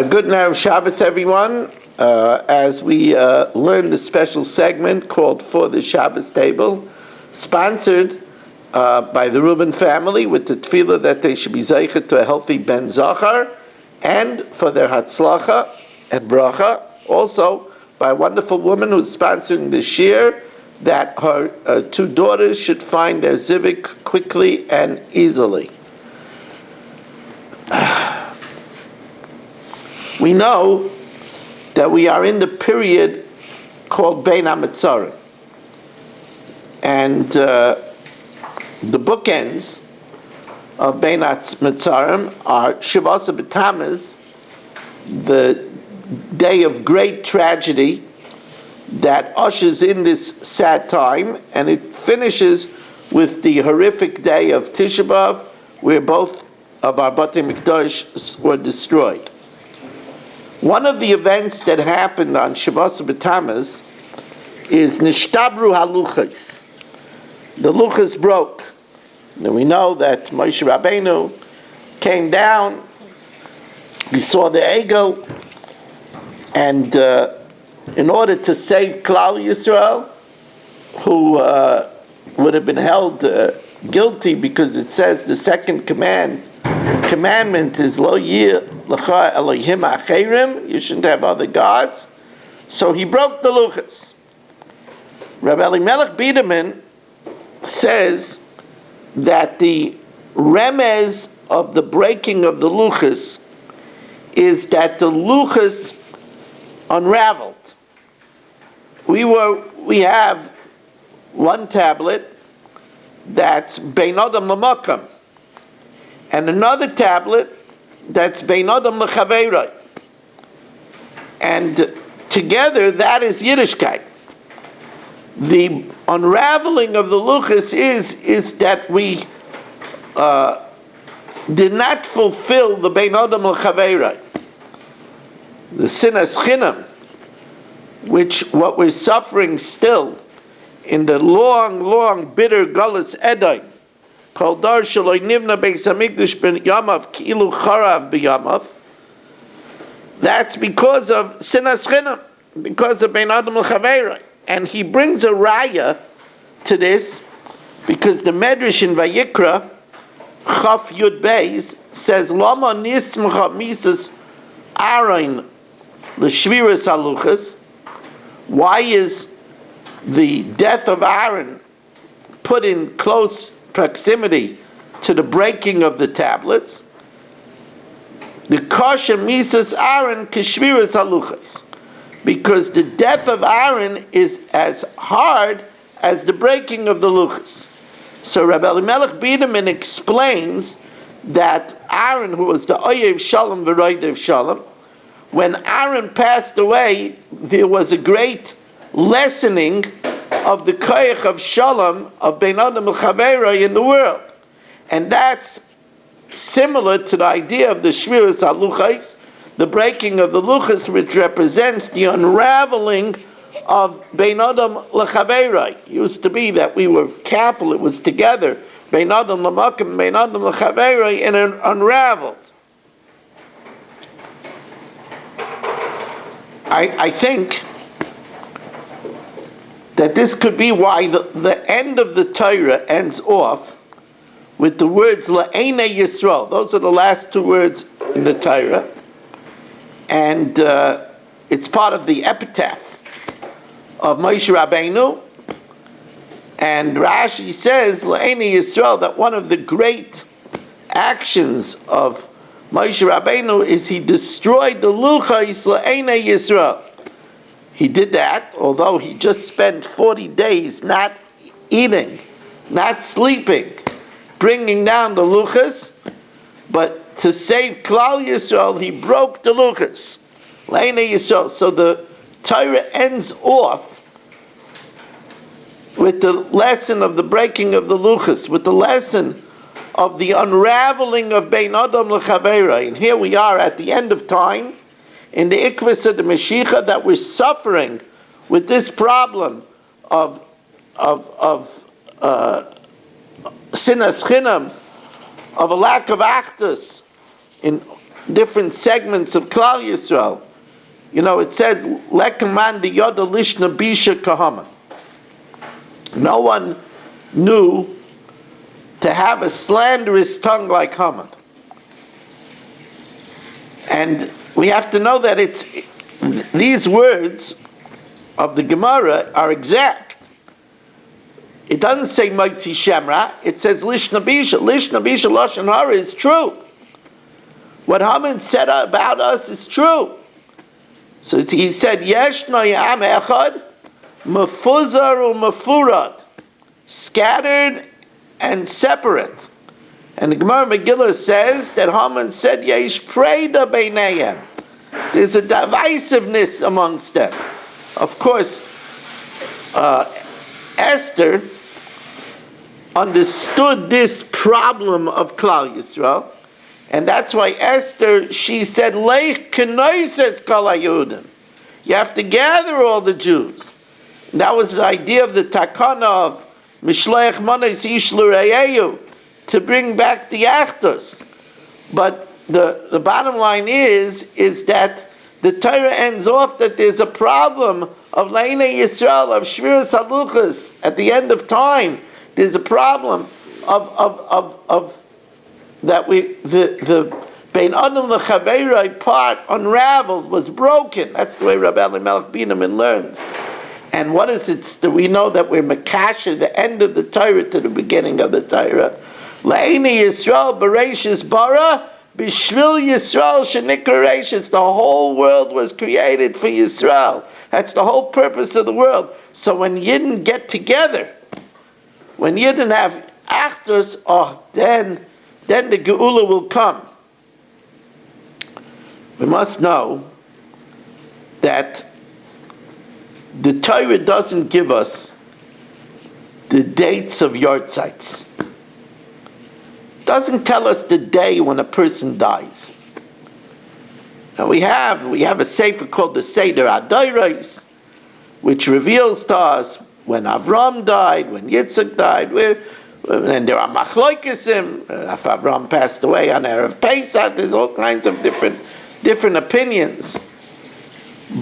Good now, Shabbos, everyone. As we learn the special segment called For the Shabbos Table, sponsored by the Reuben family with the tefillah that they should be zeichet to a healthy Ben Zachar, and for their Hatzlacha and Bracha, also by a wonderful woman who's sponsoring this year, that her two daughters should find their Zivik quickly and easily. We know that we are in the period called Bein HaMetzarim. And the bookends of Bein HaMetzarim are Shabbos B'Tammuz, the day of great tragedy that ushers in this sad time, and it finishes with the horrific day of Tisha B'Av, where both of our Batei Mikdash were destroyed. One of the events that happened on Shabbos B'Tammuz is Nishtabru HaLuchos. The Luchos broke. And we know that Moshe Rabbeinu came down, he saw the Egel, and in order to save Klal Yisrael, who would have been held guilty, because it says the second commandment is Lo Yir L'cha Elohim Acherim, you shouldn't have other gods. So he broke the Luchos. Rabbi Elimelech Biederman says that the remez of the breaking of the Luchos is that the Luchos unraveled. We have one tablet that's Bein Adam L'Makam, and another tablet that's Bein Adam L'Chaveiroi. And together, that is Yiddishkeit. The unraveling of the Luchos is that we did not fulfill the Bein Adam L'Chaveiroi. The Sinas Chinam, which what we're suffering still in the long, bitter Galus Edom, called Dar Shaloi Nivna Beis Hamikdash Ben Yamav Kilu Charav B'Yamav. That's because of Sinas Chinam, because of Bein Adam L'Chaveiroi. And he brings a raya to this, because the Medrash in Vayikra, Chaf Yud Beis, says, Lama Nismcha Misas Aaron L'Shviras HaLuchos. Why is the death of Aaron put in close proximity to the breaking of the tablets? The Kasha Misas Aaron Kishviras HaLuchos, because the death of Aaron is as hard as the breaking of the Luchos. So Rabbi Elimelech Biederman explains that Aaron, who was the Oyev Shalom V'Roidev Shalom, when Aaron passed away, there was a great lessening of the koyach of Shalom, of Bein Adam L'Chaveiroi in the world. And that's similar to the idea of the Shviras HaLuchos, the breaking of the Luchos, which represents the unraveling of Bein Adam L'Chaveiroi. It used to be that we were careful, it was together, Bein Adam L'Makam, Bein Adam L'Chaveiroi, and it unraveled. I think that this could be why the end of the Torah ends off with the words La'enei Yisrael. Those are the last two words in the Torah. And it's part of the epitaph of Moshe Rabbeinu. And Rashi says, La'enei Yisrael, that one of the great actions of Moshe Rabbeinu is he destroyed the Luchos La'enei Yisrael. He did that, although he just spent 40 days not eating, not sleeping, bringing down the Luchos, but to save Klal Yisrael, he broke the Luchos. La'enei Yisrael. So the Torah ends off with the lesson of the breaking of the Luchos, with the lesson of the unraveling of Bein Adam L'Chaveiroi. And here we are at the end of time, in the Ikvus of the Mashiach, that we're suffering with this problem of sinas chinam, of a lack of actus in different segments of Klal Yisrael. You know, it said, "Lekaman de yoda lishna bisha kahama." No one knew to have a slanderous tongue like Haman. And we have to know that these words of the Gemara are exact. It doesn't say Maitzi Shemra, it says Lishna Bisha. Lishna Bisha Lashon Hara is true. What Haman said about us is true. So he said, Yeshna Yam Echad, Mefuzar u Mefurad, scattered and separate. And the Gemara Megillah says that Haman said, Yesh Preda Beinayim. There's a divisiveness amongst them. Of course, Esther understood this problem of Klal Yisrael, and that's why Esther, she said, Leich kenoises kol haYehudim. You have to gather all the Jews. And that was the idea of the takana of Mishleach Manos Ish L'Reyehu, to bring back the Achdus. But the bottom line is that the Torah ends off that there's a problem of Leinei Yisrael, of Shviras Haluchas, at the end of time. There's a problem of that the Bein Adam L'Chaveiroi part unraveled, was broken. That's the way Rabbi Elimelech Bineman learns. And what is it? We know that we're Makasha, the end of the Torah to the beginning of the Torah. Leinei Yisrael Bereishis bara Bishvil Yisrael shenikra Reishis. The whole world was created for Yisrael. That's the whole purpose of the world. So when Yidden get together, when Yidden have Achdus, then the Geula will come. We must know that the Torah doesn't give us the dates of yartzites. Doesn't tell us the day when a person dies. Now we have a sefer called the Seder Adairos, which reveals to us when Avram died, when Yitzchak died, and there are machloikesim. If Avram passed away on Erev Pesach, there's all kinds of different opinions.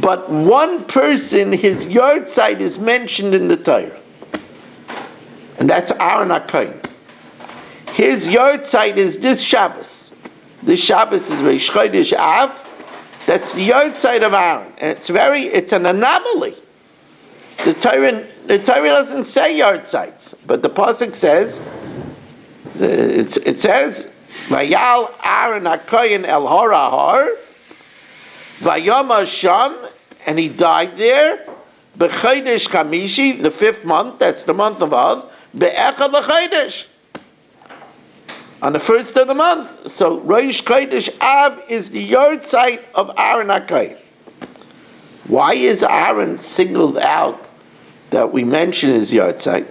But one person, his yartzeit is mentioned in the Torah, and that's Aaron HaKohen. His yartzeit is this Shabbos. This Shabbos is Rosh Chodesh Av. That's the yartzeit of Aaron. And it's an anomaly. The Torah doesn't say yartzeits, but the pasuk says, it says, Vayal Aaron HaKohen El Har HaHar, Vayom Hasham, and he died there, B'Chodesh Chamishi, the 5th month, that's the month of Av, Be'echad L'Chodesh, on the 1st of the month. So Rosh Chodesh Av is the yartzeit of Aaron HaKohen. Why is Aaron singled out that we mention his yartzeit?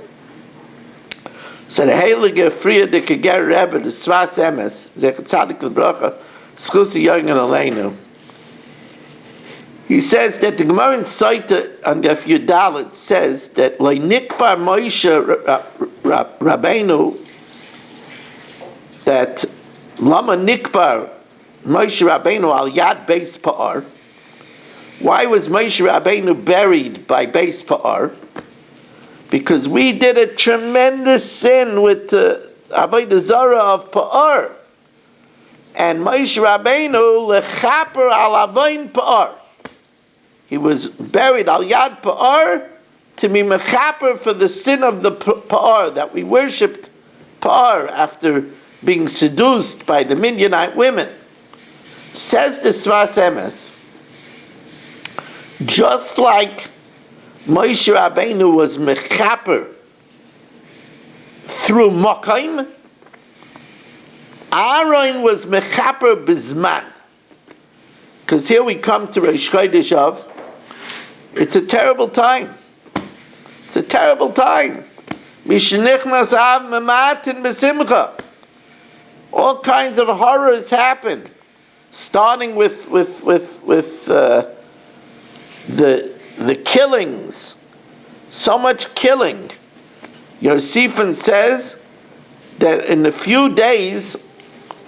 So the Heilige Friedrich Ger Rebbe, the Sfas Emes, Zechat Tzadik L'Bracha, Schus Yogen Aleinu, he says that the Gemara in Saita on Daf Yudalit says that Leinikbar Moshe Rabbeinu, that Lama Nikbar Moshe Rabbeinu al Yad Beis Pa'ar. Why was Moshe Rabbeinu buried by Beis Pa'ar? Because we did a tremendous sin with the Avodah Zarah of Pa'ar. And Moshe Rabbeinu lechaper al Avoin Pa'ar. He was buried al Yad Pa'ar to be mechaper for the sin of the Pa'ar, that we worshipped Pa'ar after being seduced by the Midianite women. Says the Sfas Emes, just like Moshe Rabbeinu was mechaper through Mokaim, Aaron was mechaper bizman. Because here we come to Rosh Chodesh Av. It's a terrible time. It's a terrible time. Mishnichnas Av mematin b'simcha. All kinds of horrors happen, starting with the killings. So much killing. Yosefan says that in a few days,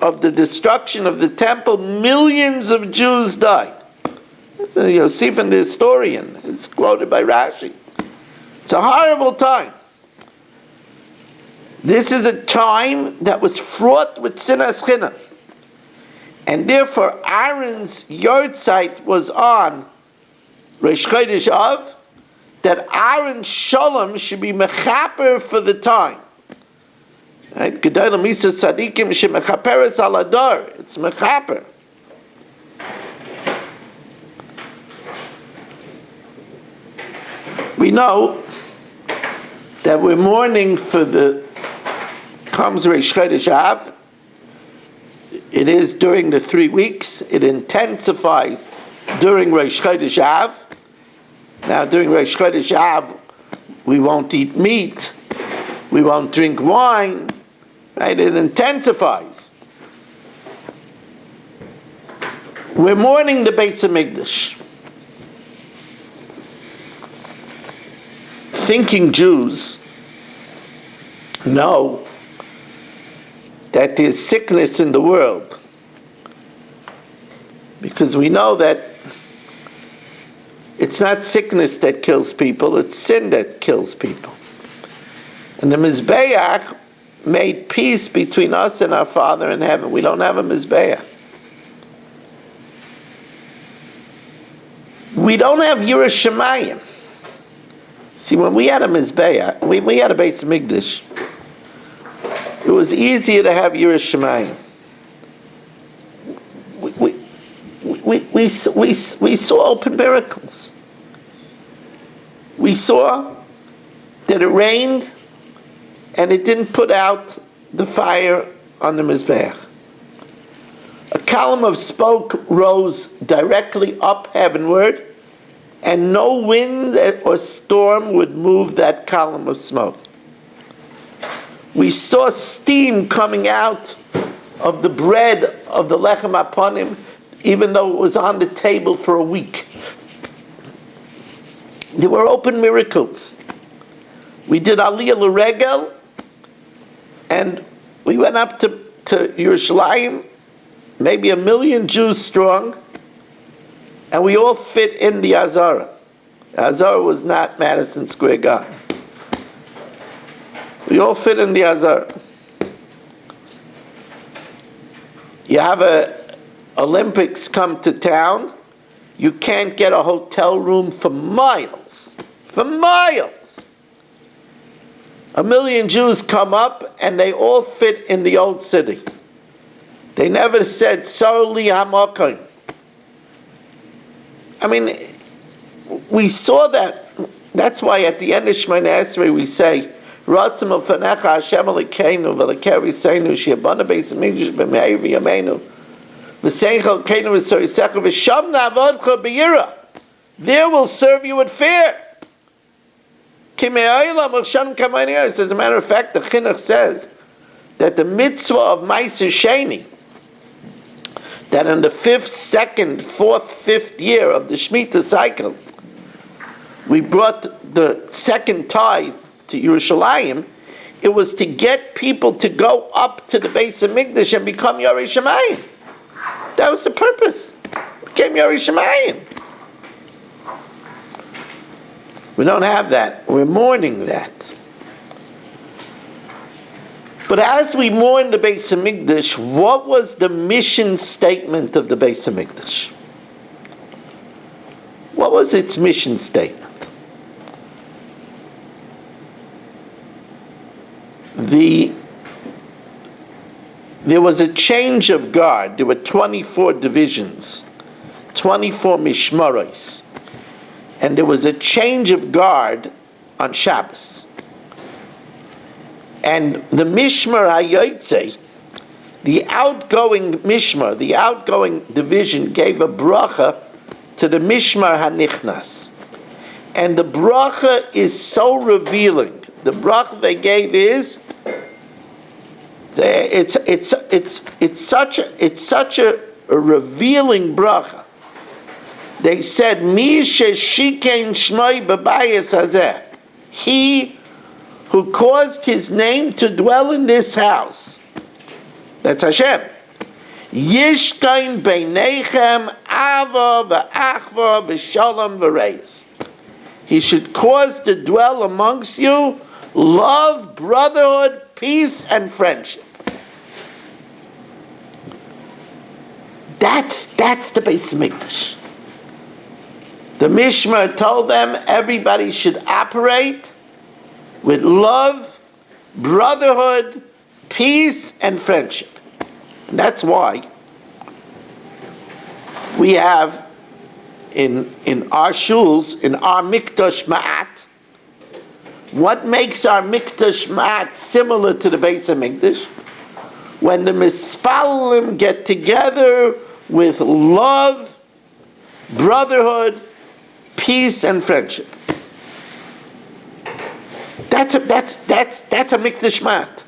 of the destruction of the temple, millions of Jews died. Yosef, the historian, is quoted by Rashi. It's a horrible time. This is a time that was fraught with sinas chinam. And therefore, Aaron's yahrzeit was on Rosh Chodesh Av, that Aaron's shalom should be mechaper for the time. Right? Gedolei Misa Tzadikim shemechaperes al adar. It's mechaper. We know that we're mourning for the comes Rosh Chodesh Av. It is during the 3 weeks. It intensifies during Rosh Chodesh Av. Now, during Rosh Chodesh Av, we won't eat meat, we won't drink wine, right? It intensifies. We're mourning the Beis HaMikdash. Thinking Jews know that there's sickness in the world, because we know that it's not sickness that kills people, it's sin that kills people. And the Mizbeach made peace between us and our Father in heaven. We don't have a Mizbeach. We don't have Yiras Shamayim. See, when we had a Mizbeach, we had a Beis HaMikdash, it was easier to have Yiras Shamayim. We saw open miracles. We saw that it rained and it didn't put out the fire on the Mizbeach. A column of smoke rose directly up heavenward, and no wind or storm would move that column of smoke. We saw steam coming out of the bread of the lechem aponim, even though it was on the table for a week. There were open miracles. We did Aliyah L'Regel, and we went up to Yerushalayim, maybe 1 million Jews strong, and we all fit in the Azara. The Azara was not Madison Square Garden. We all fit in the Azara. You have Olympics come to town, you can't get a hotel room for miles. For miles. 1 million Jews come up and they all fit in the old city. They never said, Sarli Hamakim. I mean, we saw that. That's why at the end of Shemona Esrei we say, Ratzim Ufanecha Hashem Elokeinu V'Elokei Riseinu She'abana Beis HaMikdash B'meir V'yameinu V'seichel Keinu V'Sorisecha V'sham Na'avodcha B'yira. There will serve you with fear. As a matter of fact, the Chinuch says that the mitzvah of Ma'aser Sheni, that in the 5th, 2nd, 4th, 5th year of the Shemitah cycle, we brought the second tithe to Yerushalayim, it was to get people to go up to the Beis HaMikdash and become Yarei Shamayim. That was the purpose. Became Yarei Shamayim. We don't have that. We're mourning that. But as we mourn the Beis HaMikdash, what was the mission statement of the Beis HaMikdash? What was its mission statement? There was a change of guard. There were 24 divisions, 24 mishmaros. And there was a change of guard on Shabbos. And the Mishmar HaYotze, the outgoing Mishmar, the outgoing division, gave a bracha to the Mishmar HaNichnas. And the bracha is so revealing. The bracha they gave is, it's such a revealing bracha. They said, Mi sheshikein shmoi b'bayis hazeh. He who caused his name to dwell in this house. That's Hashem. Yishkain beinechem ava v'achva v'shalom v'reis. He should cause to dwell amongst you love, brotherhood, peace, and friendship. That's the Beis Hamikdash. The Mishmar told them everybody should operate with love, brotherhood, peace, and friendship. And that's why we have in our shuls, in our Mikdash Ma'at, what makes our Mikdash Ma'at similar to the Beis Hamikdash? When the Mispalim get together with love, brotherhood, peace, and friendship. That's a Mikdash Ma'at.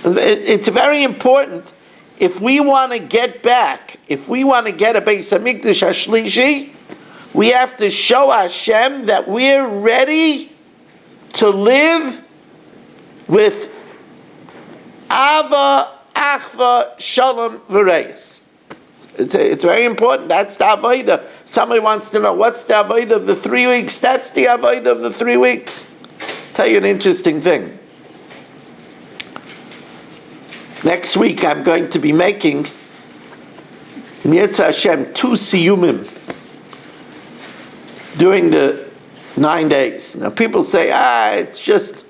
It's very important. If we want to get back, if we want to get a Beis Hamikdash Hashlishi, we have to show Hashem that we're ready to live with Ava, Achva, Shalom, V'reis. It's very important. That's the Avodah. Somebody wants to know, what's the Avodah of the 3 weeks? That's the Avodah of the 3 weeks. Tell you an interesting thing. Next week I'm going to be making Mitzvah Hashem 2 siyumim during the 9 days. Now people say, it's just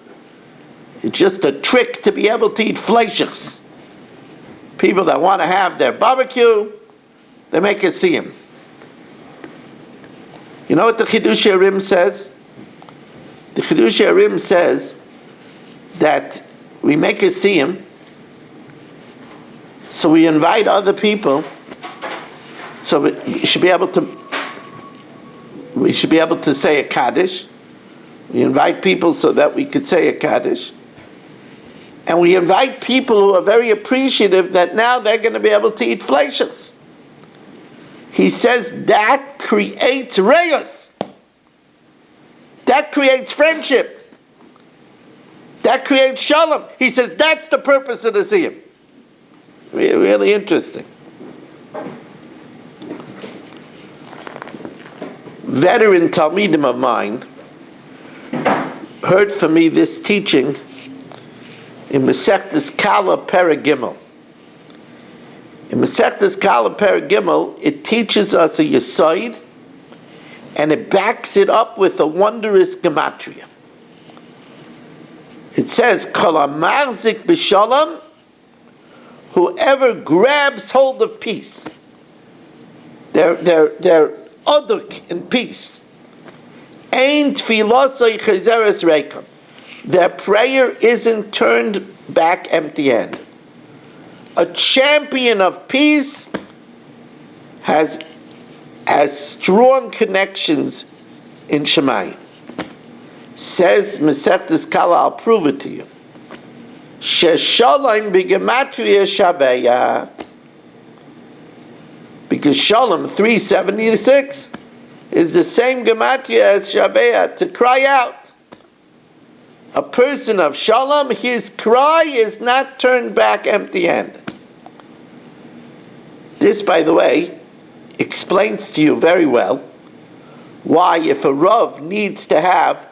a trick to be able to eat fleisches. People that want to have their barbecue, they make a siyum. You know what the Chiddushei HaRim says? The Chiddushei HaRim says that we make a siyum, so we invite other people, so we should be able to say a Kaddish. We invite people so that we could say a Kaddish. And we invite people who are very appreciative that now they're going to be able to eat fleisches. He says that creates reyos. That creates friendship. That creates shalom. He says that's the purpose of the siyum. Really interesting. Veteran Talmidim of mine heard from me this teaching in Masechtas Kala Perek Gimel. In Masechtas Kala Perek Gimel, it teaches us a Yesod, and it backs it up with a wondrous gematria. It says, Kol ha'machzik b'shalom, whoever grabs hold of peace, they're oduk in peace. Ein tfilosoi chazeres reikam. Their prayer isn't turned back empty-handed. A champion of peace has strong connections in Shemayim. Says Masechtas Kala, I'll prove it to you. Sheshalom b'gematria shaveya. Because Shalom 376 is the same gematria as shaveya, to cry out. A person of Shalom, his cry is not turned back empty-handed. This, by the way, explains to you very well why, if a Rav needs to have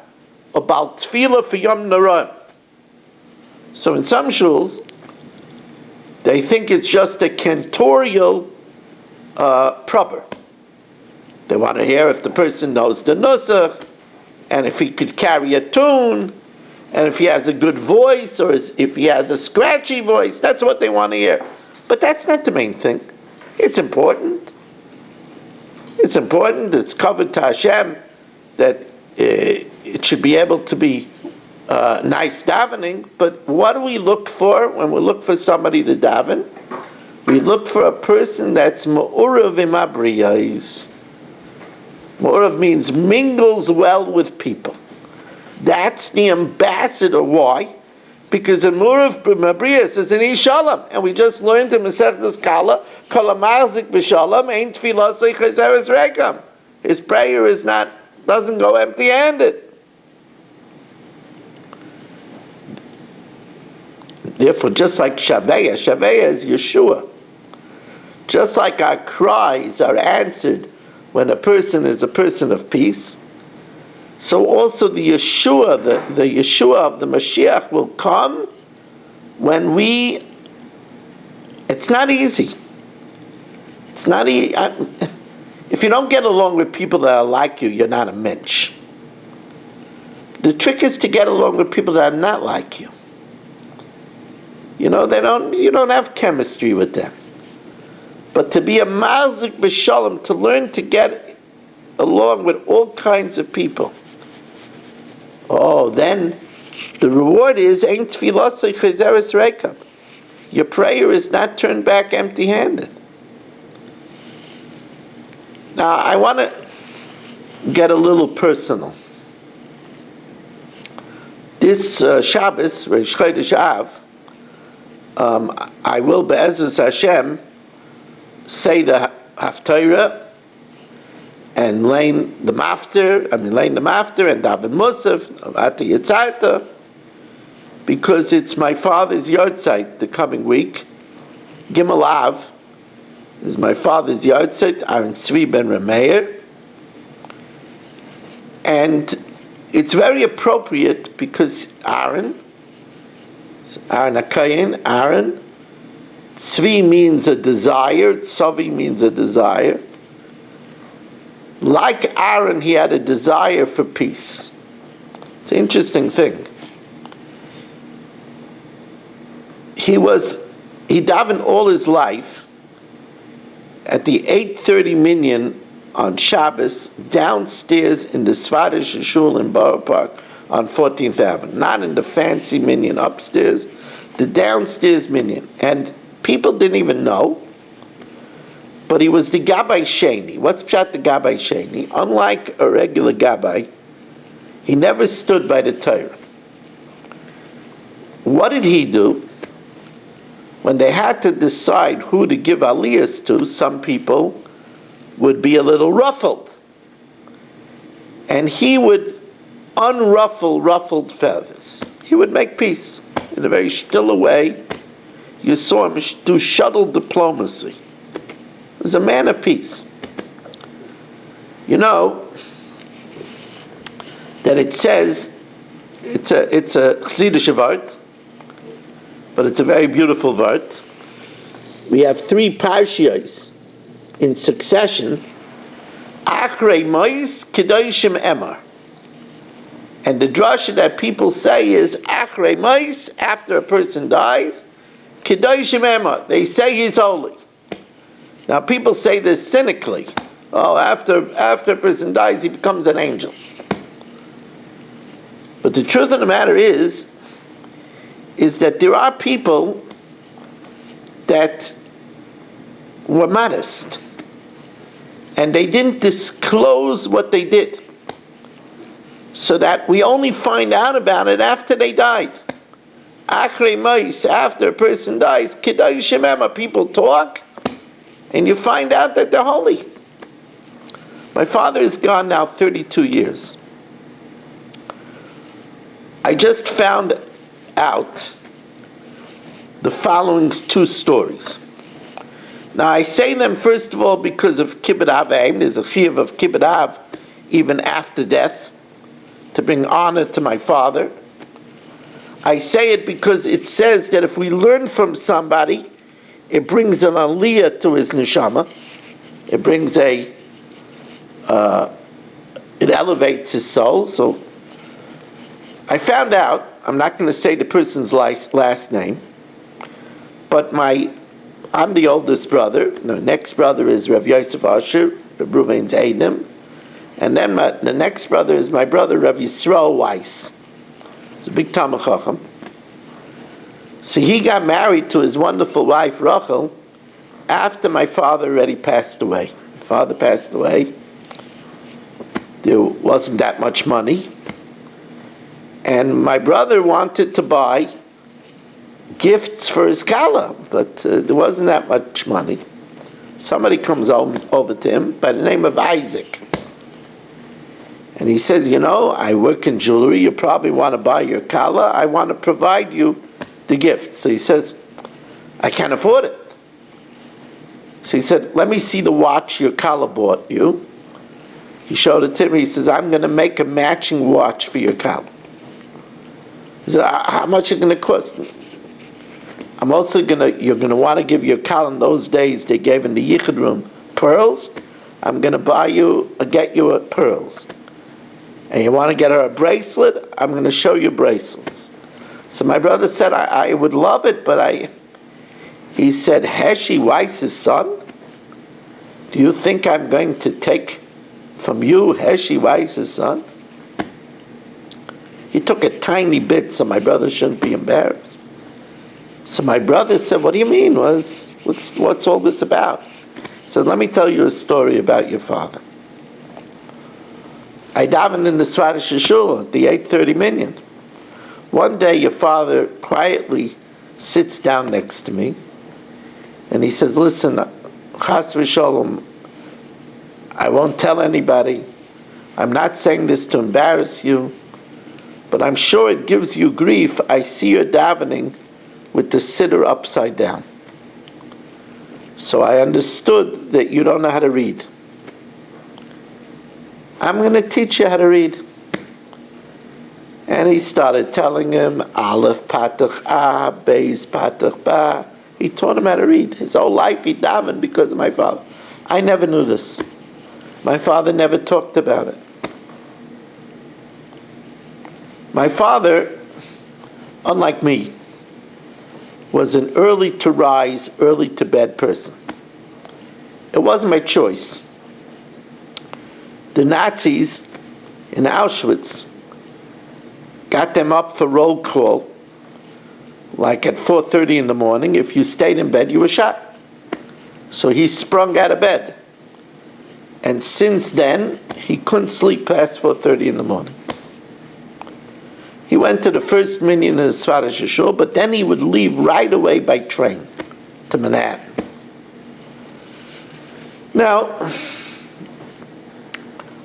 a Bal Tefillah for Yom Noraim. So in some shuls, they think it's just a cantorial proper. They want to hear if the person knows the nusach, and if he could carry a tune, and if he has a good voice, or if he has a scratchy voice. That's what they want to hear. But that's not the main thing. It's important. It's important. It's covered to Hashem that it should be able to be nice davening. But what do we look for when we look for somebody to daven? We look for a person that's ma'urav imabriyais. Ma'urav means mingles well with people. That's the ambassador. Why? Because in Murav Mabriyas is an Ishalom, and we just learned in Masechtas Kala, Kol ha'machzik b'shalom ein tfilasei chazeres rekam. His prayer doesn't go empty-handed. Therefore, just like Shaveya is Yeshua. Just like our cries are answered when a person is a person of peace, so also the Yeshua, the Yeshua of the Mashiach will come when it's not easy. It's not easy. If you don't get along with people that are like you, you're not a mensch. The trick is to get along with people that are not like you. You don't have chemistry with them. But to be a mazik b'shalom, to learn to get along with all kinds of people. Oh, then the reward is ein tfilasei chazeres rekam. Your prayer is not turned back empty-handed. Now, I want to get a little personal. This Shabbos, Rosh Chadash Av, I will, be'ezus Hashem, say the Haftarah and lein the mafter and daven musaf at the Yitzarta, because it's my father's yahrzeit the coming week. Gimel Av is my father's yahrzeit, Aaron Tzvi ben Rameir, and it's very appropriate because Aaron HaKayin, Aaron, Tzvi means a desire, Tzavi means a desire. Like Aaron, he had a desire for peace. It's an interesting thing. He davened all his life at the 8:30 minyan on Shabbos downstairs in the Svadish Shul in Borough Park on 14th Avenue. Not in the fancy minyan upstairs, the downstairs minyan. And people didn't even know, but he was the Gabbai Sheni. What's pshat the Gabbai Sheni? Unlike a regular Gabbai, he never stood by the Torah. What did he do? When they had to decide who to give aliyahs to, some people would be a little ruffled. And he would unruffle ruffled feathers. He would make peace in a very still way. You saw him do shuttle diplomacy. He was a man of peace. You know that it says, it's a Chassidish vart, but it's a very beautiful vart. We have 3 parshiyos in succession. Achrei Mois Kedoshim Emar. And the drasha that people say is Achrei Mois, after a person dies, Kedoshim Emar. They say he's holy. Now people say this cynically. Oh, after a person dies, he becomes an angel. But the truth of the matter is that there are people that were modest, and they didn't disclose what they did, so that we only find out about it after they died. Achrei Mois, after a person dies, Kedoshim Emar, people talk, and you find out that they're holy. My father is gone now 32 years. I just found out the following 2 stories. Now I say them first of all because of Kibbud Av. There's a chiyuv of Kibbud Av even after death, to bring honor to my father. I say it because it says that if we learn from somebody, it brings an aliyah to his neshama. It brings it elevates his soul. So I found out, I'm not going to say the person's last name, but I'm the oldest brother. The next brother is Rav Yosef Asher, Rav Ruvain's Eidim. And then the next brother is my brother, Rav Yisrael Weiss. He's a big Talmid Chacham. So he got married to his wonderful wife, Rachel, after my father already passed away. My father passed away. There wasn't that much money. And my brother wanted to buy gifts for his kala, but there wasn't that much money. Somebody comes over to him by the name of Isaac. And he says, I work in jewelry. You probably want to buy your kala. I want to provide you the gift. So he says, I can't afford it. So he said, let me see the watch your Kala bought you. He showed it to me. He says, I'm going to make a matching watch for your Kala. He said, how much is it going to cost me? I'm also you're going to want to give your Kala, in those days they gave in the Yichud room pearls. I'm going to get you pearls. And you want to get her a bracelet? I'm going to show you bracelets. So my brother said, I would love it, but he said, Heshi Weiss's son? Do you think I'm going to take from you Heshi Weiss's son? He took a tiny bit so my brother shouldn't be embarrassed. So my brother said, what do you mean? What's all this about? He said, let me tell you a story about your father. I davened in the Swedish shul at the 8:30 minyan. One day your father quietly sits down next to me and he says, listen, Chas v'sholom, I won't tell anybody. I'm not saying this to embarrass you, but I'm sure it gives you grief. I see you davening with the siddur upside down. So I understood that you don't know how to read. I'm going to teach you how to read. And he started telling him, Aleph Patach A, Beis Patach Ba. He taught him how to read. His whole life he davened because of my father. I never knew this. My father never talked about it. My father, unlike me, was an early to rise, early to bed person. It wasn't my choice. The Nazis in Auschwitz got them up for roll call, like at 4:30 in the morning. If you stayed in bed, you were shot. So he sprung out of bed. And since then, he couldn't sleep past 4:30 in the morning. He went to the first minyan in the Svadish shul, but then he would leave right away by train to Manhattan. Now,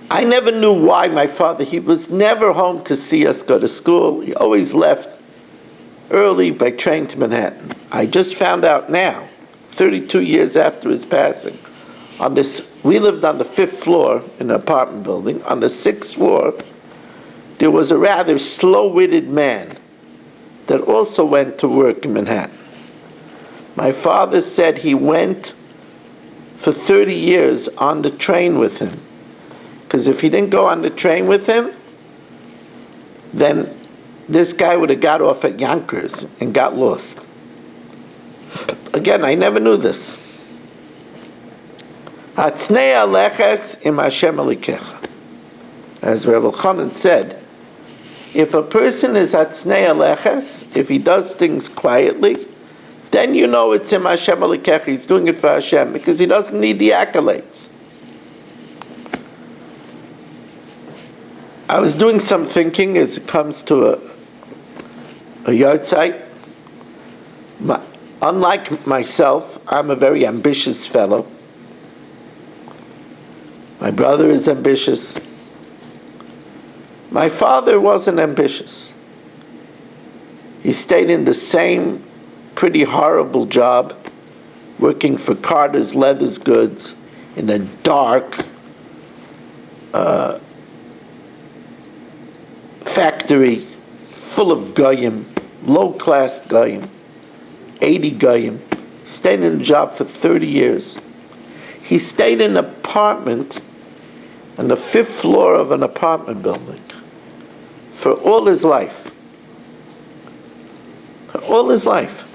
I never knew why my father, he was never home to see us go to school. He always left early by train to Manhattan. I just found out now, 32 years after his passing, we lived on the 5th floor in an apartment building. On the 6th floor, there was a rather slow-witted man that also went to work in Manhattan. My father said he went for 30 years on the train with him. Because if he didn't go on the train with him, then this guy would have got off at Yonkers and got lost. Again, I never knew this. Hatznei aleches im Hashem alikecha. As Rebbe Chanan said, if a person is hatznei aleches, if he does things quietly, then you know it's im Hashem alikecha. He's doing it for Hashem because he doesn't need the accolades. I was doing some thinking as it comes to a yard site. Unlike myself, I'm a very ambitious fellow. My brother is ambitious. My father wasn't ambitious. He stayed in the same pretty horrible job, working for Carter's Leathers Goods in a dark factory full of goyim, low-class goyim, 80 goyim. Stayed in the job for 30 years. He stayed in an apartment on the 5th floor of an apartment building for all his life. For all his life.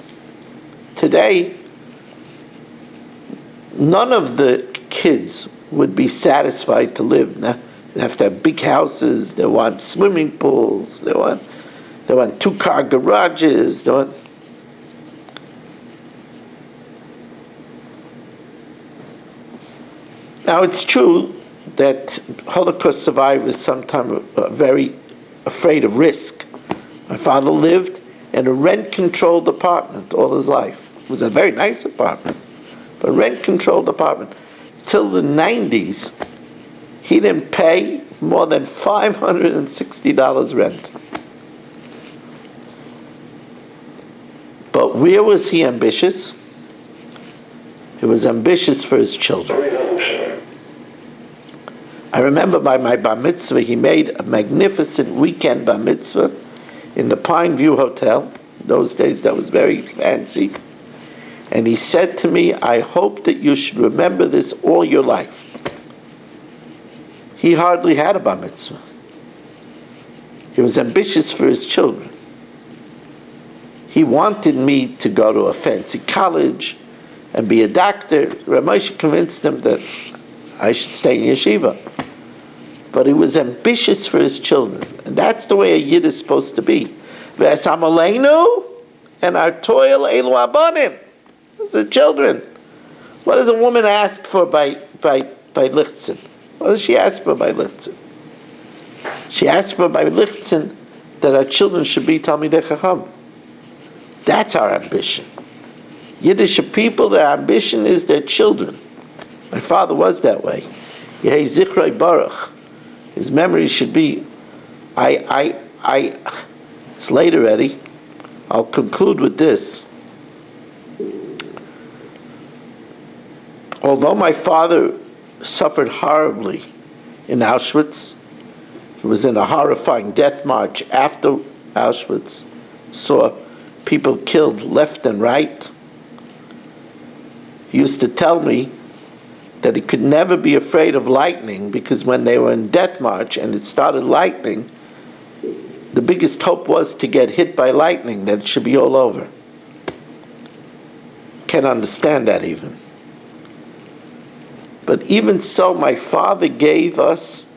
Today, none of the kids would be satisfied to live. Now, they have to have big houses, they want swimming pools, they want 2-car garages, Now, it's true that Holocaust survivors sometimes are very afraid of risk. My father lived in a rent-controlled apartment all his life. It was a very nice apartment, but a rent-controlled apartment. Till the 90s, he didn't pay more than $560 rent. But where was he ambitious? He was ambitious for his children. I remember by my bar mitzvah, he made a magnificent weekend bar mitzvah in the Pine View Hotel. In those days, that was very fancy. And he said to me, I hope that you should remember this all your life. He hardly had a bar mitzvah. He was ambitious for his children. He wanted me to go to a fancy college and be a doctor. Ramesh convinced him that I should stay in yeshiva. But he was ambitious for his children. And that's the way a Yid is supposed to be. V'esam aleinu, and our toil elu abanim. Those are children. What does a woman ask for by Lichtzen? What does she ask for by Lichtzen? She asks for by Lichtzen that our children should be Talmidei Chacham. That's our ambition. Yiddish people, their ambition is their children. My father was that way. Yehi Zichrei Baruch. His memory should be, it's late already. I'll conclude with this. Although my father suffered horribly in Auschwitz, he was in a horrifying death march after Auschwitz, saw people killed left and right. He used to tell me that he could never be afraid of lightning, because when they were in death march and it started lightning, the biggest hope was to get hit by lightning, that it should be all over. Can't understand that even. But even so, my father gave us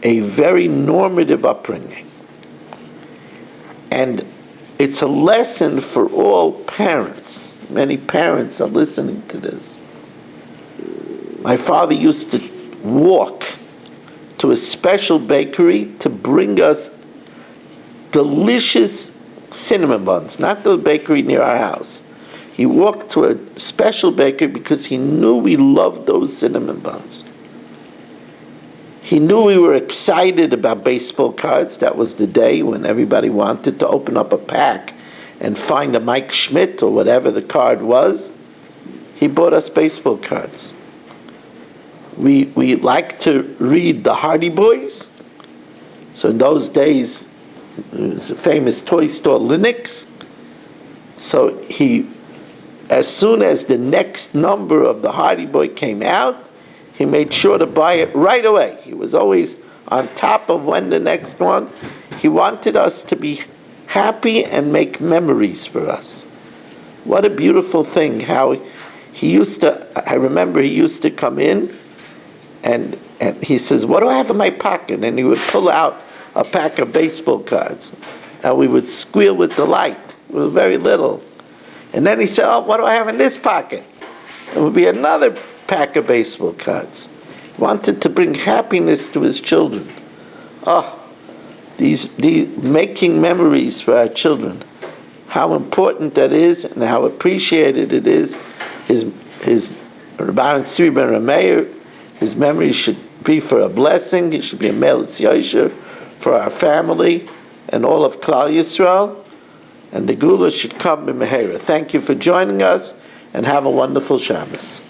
a very normative upbringing. And it's a lesson for all parents. Many parents are listening to this. My father used to walk to a special bakery to bring us delicious cinnamon buns, not the bakery near our house. He walked to a special bakery because he knew we loved those cinnamon buns. He knew we were excited about baseball cards. That was the day when everybody wanted to open up a pack and find a Mike Schmidt or whatever the card was. He bought us baseball cards. We liked to read the Hardy Boys. So in those days, there was a famous toy store, Linux. So he, as soon as the next number of the Hardy Boy came out, he made sure to buy it right away. He was always on top of when the next one. He wanted us to be happy and make memories for us. What a beautiful thing, how he used to, I remember he used to come in and he says, what do I have in my pocket? And he would pull out a pack of baseball cards. And we would squeal with delight. We were very little. And then he said, oh, what do I have in this pocket? It would be another pack of baseball cards. He wanted to bring happiness to his children. Oh, these making memories for our children. How important that is and how appreciated it is. His Rabban Tzvi ben Rameir, his memory should be for a blessing. It should be a Melitz Yosher for our family and all of Klal Yisrael. And the Gula should come in Mehera. Thank you for joining us and have a wonderful Shabbos.